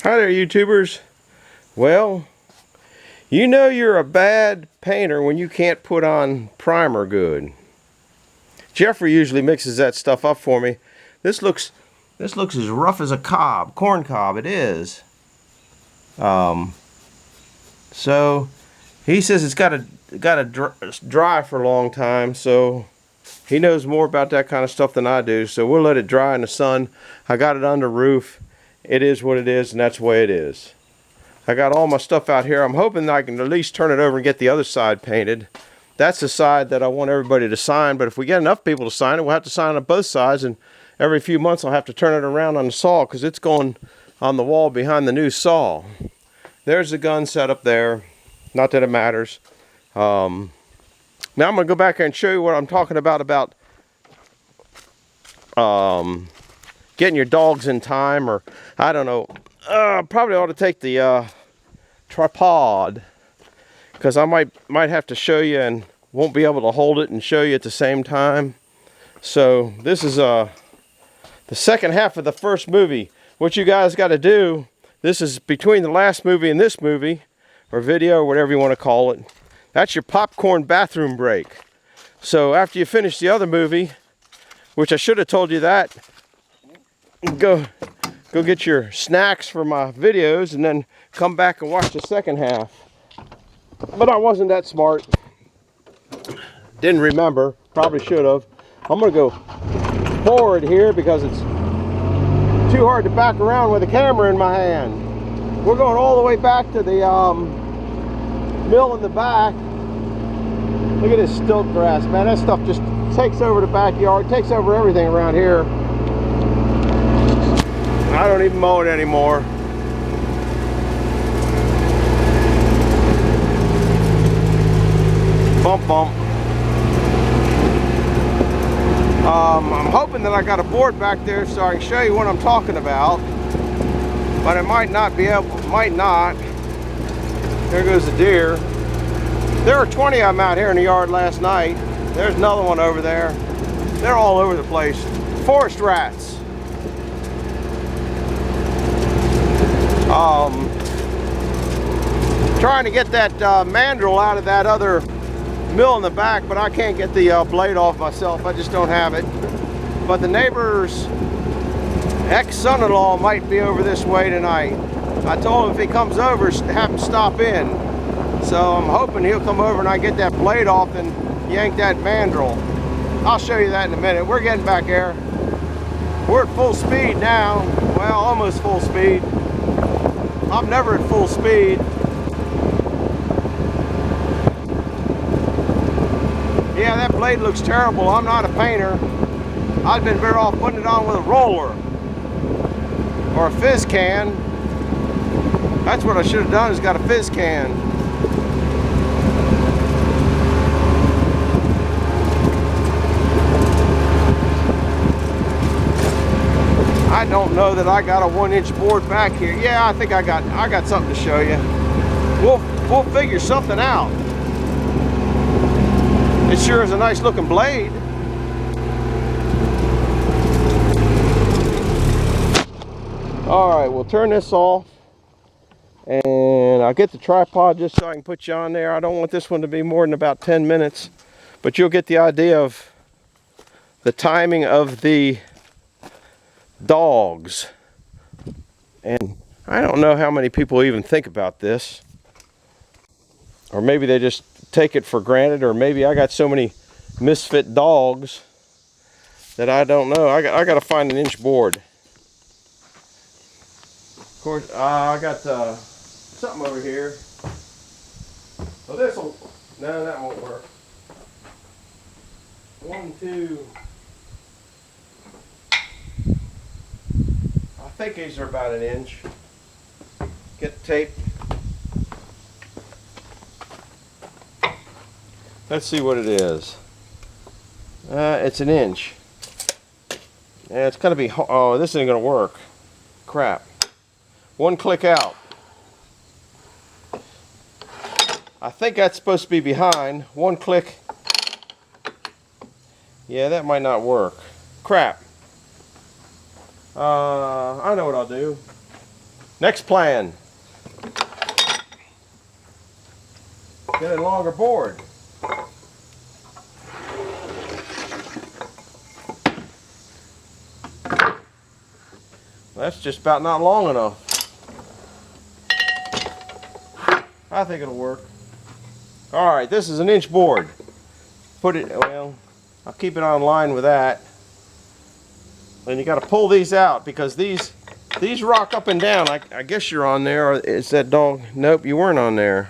Hi there, YouTubers. Well, you know you're a bad painter when you can't put on primer good. Jeffrey usually mixes that stuff up for me. This looks as rough as a corn cob. It is. So he says it's got to dry for a long time. So he knows more about that kind of stuff than I do. So we'll let it dry in the sun. I got it under roof. It is what it is, and that's the way it is. I got all my stuff out here. I'm hoping that I can at least turn it over and get the other side painted. That's the side that I want everybody to sign, but if we get enough people to sign it, we'll have to sign on both sides, and every few months I'll have to turn it around on the saw because it's going on the wall behind the new saw. There's the gun set up there. Not that it matters. Now I'm going to go back here and show you what I'm talking about getting your dogs in time, or I don't know. Probably ought to take the tripod, because I might have to show you and won't be able to hold it and show you at the same time. So this is the second half of the first movie. What you guys got to do, this is between the last movie and this movie, or video, or whatever you want to call it. That's your popcorn bathroom break. So after you finish the other movie, which I should have told you that, go get your snacks for my videos and then come back and watch the second half. But I wasn't that smart. Didn't remember. Probably should have. I'm going to go forward here because it's too hard to back around with a camera in my hand. We're going all the way back to the mill in the back. Look at this stilt grass, man. That stuff just takes over the backyard, takes over everything around here. I don't even mow it anymore. Bump, bump. I'm hoping that I got a board back there so I can show you what I'm talking about. But I might not be able, might not. There goes the deer. There were 20 of them out here in the yard last night. There's another one over there. They're all over the place. Forest rats. Trying to get that mandrel out of that other mill in the back, but I can't get the blade off myself. I just don't have it. But the neighbor's ex-son-in-law might be over this way tonight. I told him if he comes over, have him stop in. So I'm hoping he'll come over and I get that blade off and yank that mandrel. I'll show you that in a minute. We're getting back there. We're at full speed now. Well, almost full speed. I'm never at full speed. Yeah, that blade looks terrible. I'm not a painter. I've been better off putting it on with a roller or a fizz can. That's what I should have done, is got a fizz can. I don't know that I got a 1-inch board back here. Yeah, I think I got something to show you. We'll figure something out. It sure is a nice looking blade. Alright, we'll turn this off. And I'll get the tripod just so I can put you on there. I don't want this one to be more than about 10 minutes. But you'll get the idea of the timing of the dogs. And I don't know how many people even think about this. Or maybe they just take it for granted, or maybe I got so many misfit dogs that I don't know. I got to find an inch board. Of course, I got something over here. So this'll, no, that won't work. 1, 2. I think these are about an inch. Get the tape. Let's see what it is. It's an inch. Yeah, it's gonna be, oh, this isn't gonna work. Crap. One click out. I think that's supposed to be behind. One click. Yeah, that might not work. Crap. I know what I'll do. Next plan. Get a longer board. That's just about not long enough. I think it'll work. Alright, this is an inch board. Put it, well, I'll keep it on line with that. And you got to pull these out because these rock up and down. I guess you're on there. Or is that dog? Nope, you weren't on there.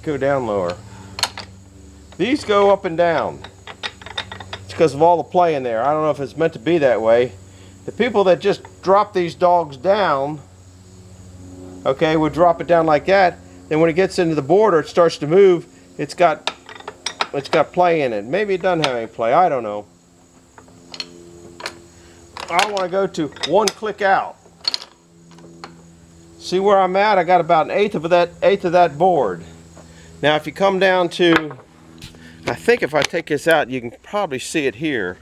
Go down lower. These go up and down. It's because of all the play in there. I don't know if it's meant to be that way. The people that just drop these dogs down, okay, would drop it down like that. Then when it gets into the board or it starts to move, it's got play in it. Maybe it doesn't have any play. I don't know. I want to go to one click out. See where I'm at? I got about an eighth of that board. Now if you come down to, I think if I take this out, you can probably see it here.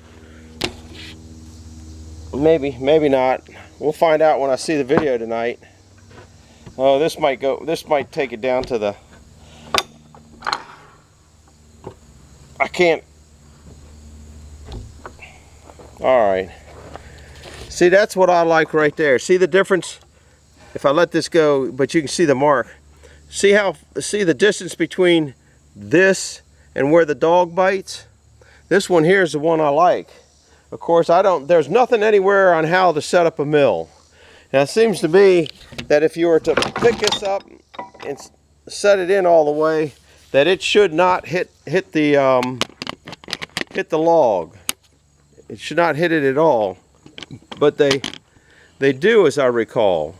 Maybe not. We'll find out when I see the video tonight. Oh, this might take it down to the, I can't. Alright. See, that's what I like right there. See the difference? If I let this go, but you can see the mark. See the distance between this and where the dog bites? This one here is the one I like. Of course, there's nothing anywhere on how to set up a mill. Now it seems to be that if you were to pick this up and set it in all the way, that it should not hit the log. It should not hit it at all. But they do, as I recall.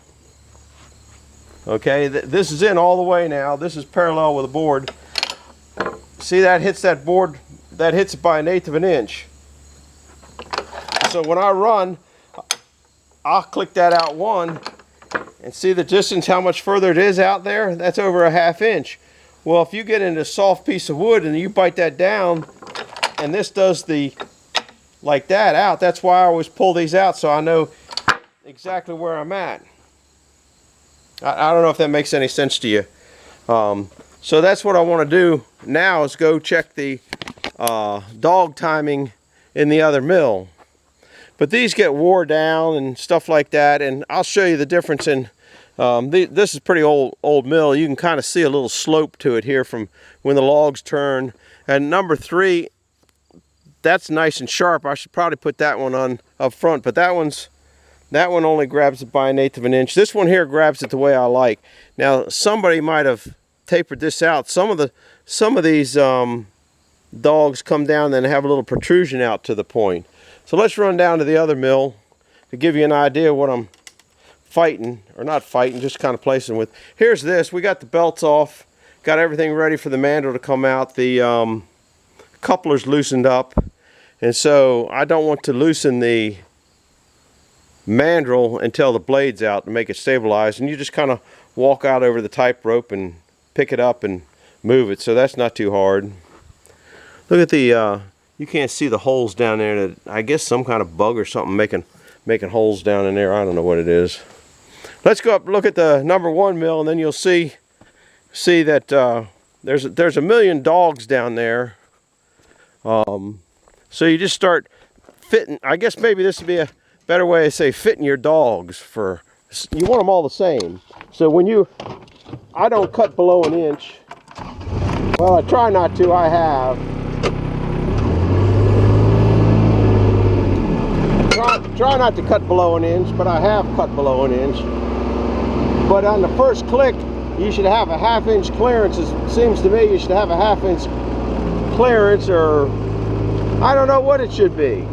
Okay, this is in all the way now. This is parallel with the board. See, that hits that board, that hits it by 1/8 of an inch. So when I run, I'll click that out one and see the distance, how much further it is out there. That's over a 1/2 inch. Well, if you get into a soft piece of wood and you bite that down and this does the like that out, that's why I always pull these out so I know exactly where I'm at. I don't know if that makes any sense to you. So that's what I want to do now, is go check the dog timing in the other mill. But these get wore down and stuff like that, and I'll show you the difference in this is pretty old mill. You can kind of see a little slope to it here from when the logs turn. And number 3, that's nice and sharp. I should probably put that one on up front, but that one only grabs it by 1/8 of an inch. This one here grabs it the way I like. Now somebody might have tapered this out. Some of these dogs come down and have a little protrusion out to the point. So let's run down to the other mill to give you an idea of what I'm fighting, or not fighting, just kind of placing with. Here's this. We got the belts off, got everything ready for the mandrel to come out. The coupler's loosened up, and so I don't want to loosen the mandrel until the blade's out to make it stabilize. And you just kind of walk out over the type rope and pick it up and move it, so that's not too hard. Look at the you can't see the holes down there. That I guess some kind of bug or something making holes down in there. I don't know what it is. Let's go up and look at the number 1 mill, and then you'll see that there's a million dogs down there. So you just start fitting. I guess maybe this would be a better way to say fitting your dogs. You want them all the same. So I don't cut below an inch. Well, I try not to. I have. Try not to cut below an inch, but I have cut below an inch. But on the first click, you should have a 1/2 inch clearance. It seems to me you should have a 1/2 inch clearance, or I don't know what it should be.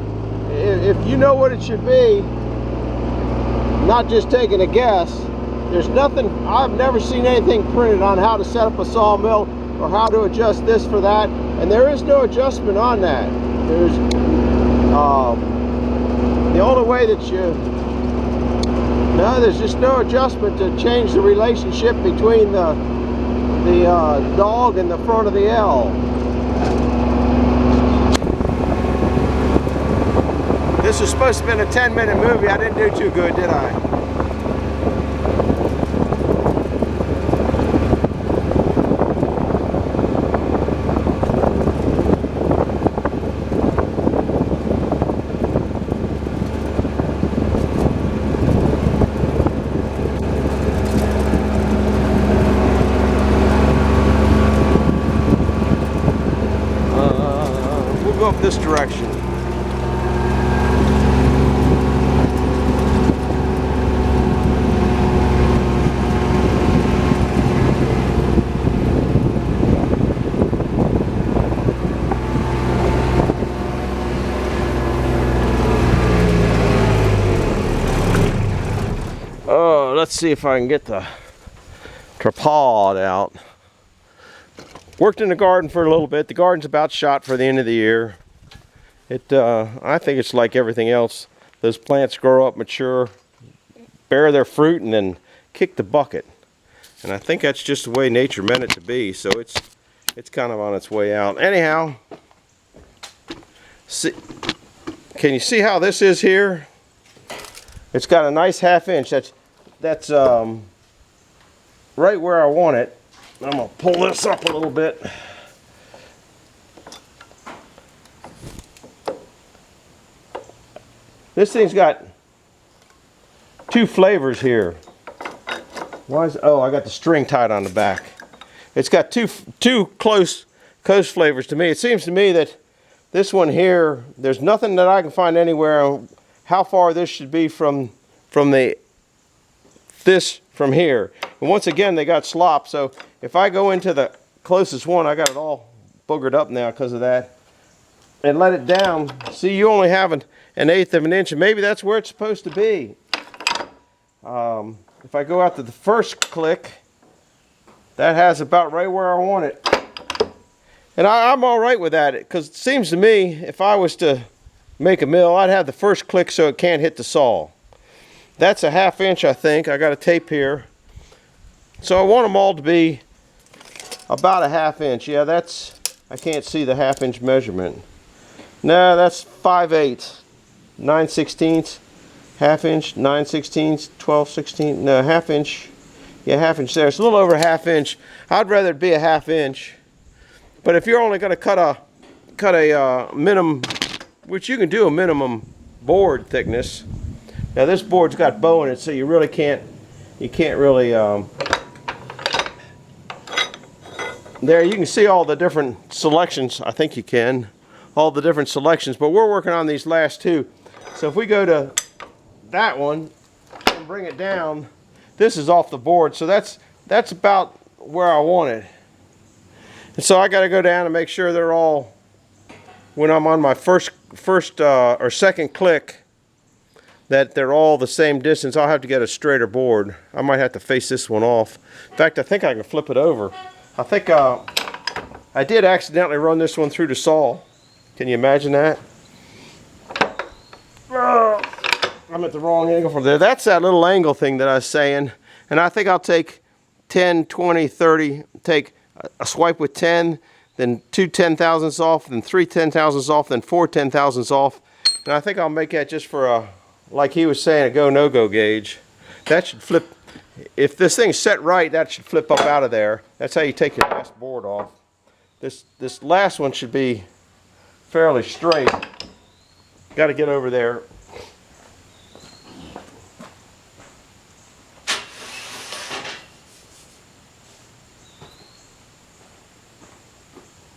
If you know what it should be, not just taking a guess, there's nothing, I've never seen anything printed on how to set up a sawmill or how to adjust this for that, and there is no adjustment on that. There's the only way that there's just no adjustment to change the relationship between the dog and the front of the L. This was supposed to be a 10-minute movie. I didn't do too good, did I? We'll go up this direction. Oh, let's see if I can get the tripod out. Worked in the garden for a little bit. The garden's about shot for the end of the year. I think it's like everything else. Those plants grow up, mature, bear their fruit, and then kick the bucket. And I think that's just the way nature meant it to be. So it's kind of on its way out. Anyhow, can you see how this is here? It's got a nice 1/2 inch. That's right where I want it. I'm gonna pull this up a little bit. This thing's got 2 flavors here. Oh, I got the string tied on the back. It's got two close flavors to me. It seems to me that this one here, there's nothing that I can find anywhere on how far this should be from here. And once again, they got slop. So if I go into the closest one, I got it all boogered up now because of that. And let it down. See, you only have an 1/8 of an inch, and maybe that's where it's supposed to be. If I go out to the first click, that has about right where I want it. And I'm all right with that, because it seems to me, if I was to make a mill, I'd have the first click so it can't hit the saw. That's a 1/2 inch, I think. I got a tape here. So I want them all to be about a 1/2 inch. Yeah, I can't see the 1/2 inch measurement. No, that's 5/8, 9/16, 1/2 inch, 9/16, 12/16. No, 1/2 inch. Yeah, 1/2 inch there. It's a little over 1/2 inch. I'd rather it be a 1/2 inch. But if you're only going to cut a minimum, which you can do a minimum board thickness. Now this board's got bow in it, so you really can't. You can't really. There you can see all the different selections. I think you can. All the different selections, but we're working on these last 2. So if we go to that one and bring it down, this is off the board. So that's about where I want it. And so I got to go down and make sure they're all, when I'm on my first or second click, that they're all the same distance. I'll have to get a straighter board. I might have to face this one off. In fact, I think I can flip it over. I think I did accidentally run this one through the saw. Can you imagine that? I'm at the wrong angle for there. That's that little angle thing that I was saying. And I think I'll take 10, 20, 30, take a swipe with 10, then 2 10,000ths off, then 3 10,000ths off, then 4 10,000ths off. And I think I'll make that just for a, like he was saying, a go no go gauge. That should flip. If this thing's set right, that should flip up out of there. That's how you take your last board off. This last one should be fairly straight. Got to get over there.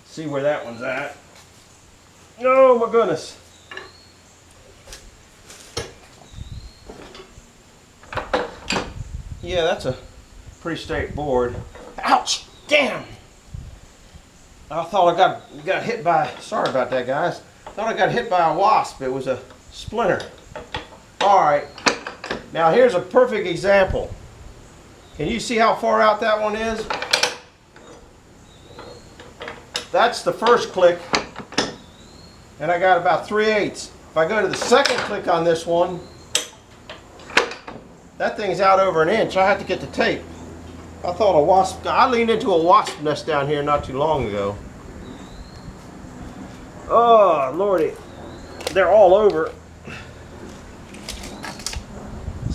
See where that one's at. Oh my goodness. Yeah, that's a pretty straight board. Ouch! Damn! I thought I got hit by, sorry about that guys. Thought I got hit by a wasp. It was a splinter. Alright. Now here's a perfect example. Can you see how far out that one is? That's the first click. And I got about 3/8. If I go to the second click on this one, that thing's out over an inch. I have to get the tape. I thought a wasp, I leaned into a wasp nest down here not too long ago. Oh, Lordy. They're all over.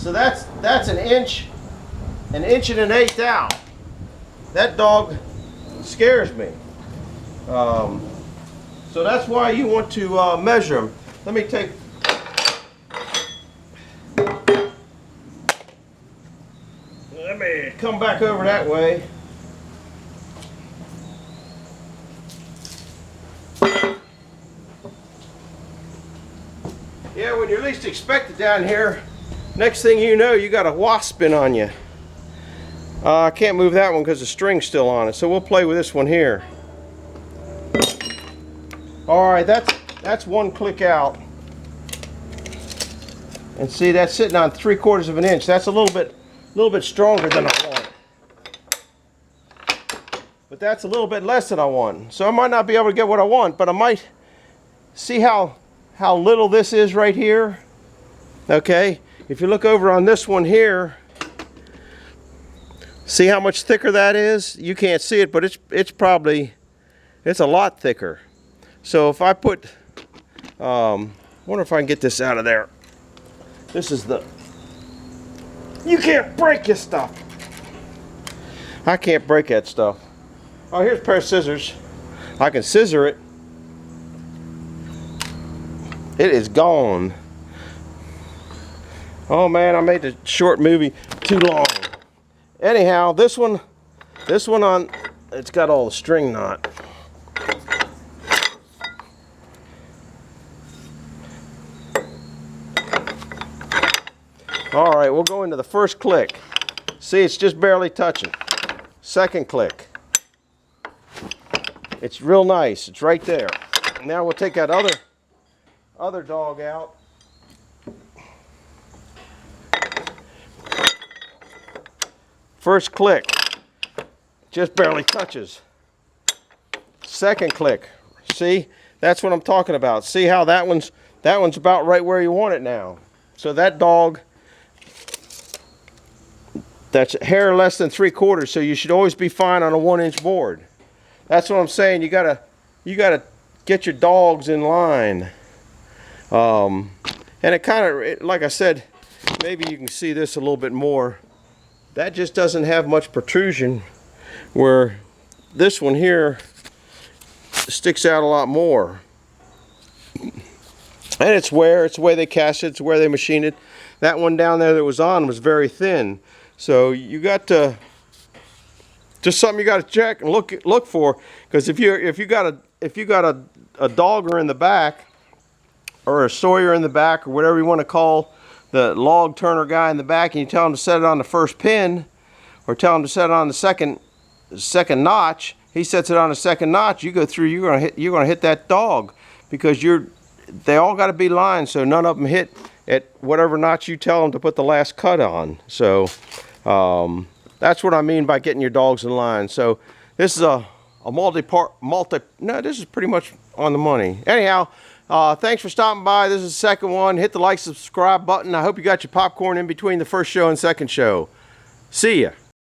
So that's an inch and an eighth out. That dog scares me. So that's why you want to measure them. Let me take. Let me come back over that way. Yeah, when you're least expected down here, next thing you know, you got a wasp spin on you. I can't move that one because the string's still on it, so we'll play with this one here. All right, that's one click out. And see, that's sitting on 3/4 of an inch. That's a little bit stronger than I want. But that's a little bit less than I want. So I might not be able to get what I want, but I might see how little this is right here. Okay, if you look over on this one here, see how much thicker that is? You can't see it, but it's a lot thicker. So if I put, wonder if I can get this out of there. This is you can't break this stuff. I can't break that stuff. Oh, here's a pair of scissors. I can scissor it. It is gone. Oh man, I made the short movie too long. Anyhow, this one on, it's got all the string knot. All right, we'll go into the first click. See, it's just barely touching. Second click. It's real nice. It's right there. Now we'll take that other dog out. First click, just barely touches. Second click, see, that's what I'm talking about. See how that one's about right where you want it now. So that dog, that's a hair less than 3/4, so you should always be fine on a 1-inch board. That's what I'm saying. You gotta get your dogs in line. And it kind of, like I said, maybe you can see this a little bit more. That just doesn't have much protrusion, where this one here sticks out a lot more. And it's the way they cast it, it's where they machined it. That one down there that was on was very thin. So you got to, just something you got to check and look for, because if you got a dogger in the back, or a sawyer in the back, or whatever you want to call the log turner guy in the back, and you tell him to set it on the first pin, or tell him to set it on the second notch, he sets it on the second notch, you go through, you're gonna hit that dog, because they all got to be lined, so none of them hit at whatever notch you tell them to put the last cut on. So that's what I mean by getting your dogs in line. So this is a this is pretty much on the money. Anyhow, thanks for stopping by. This is the second one. Hit the like, subscribe button. I hope you got your popcorn in between the first show and second show. See ya.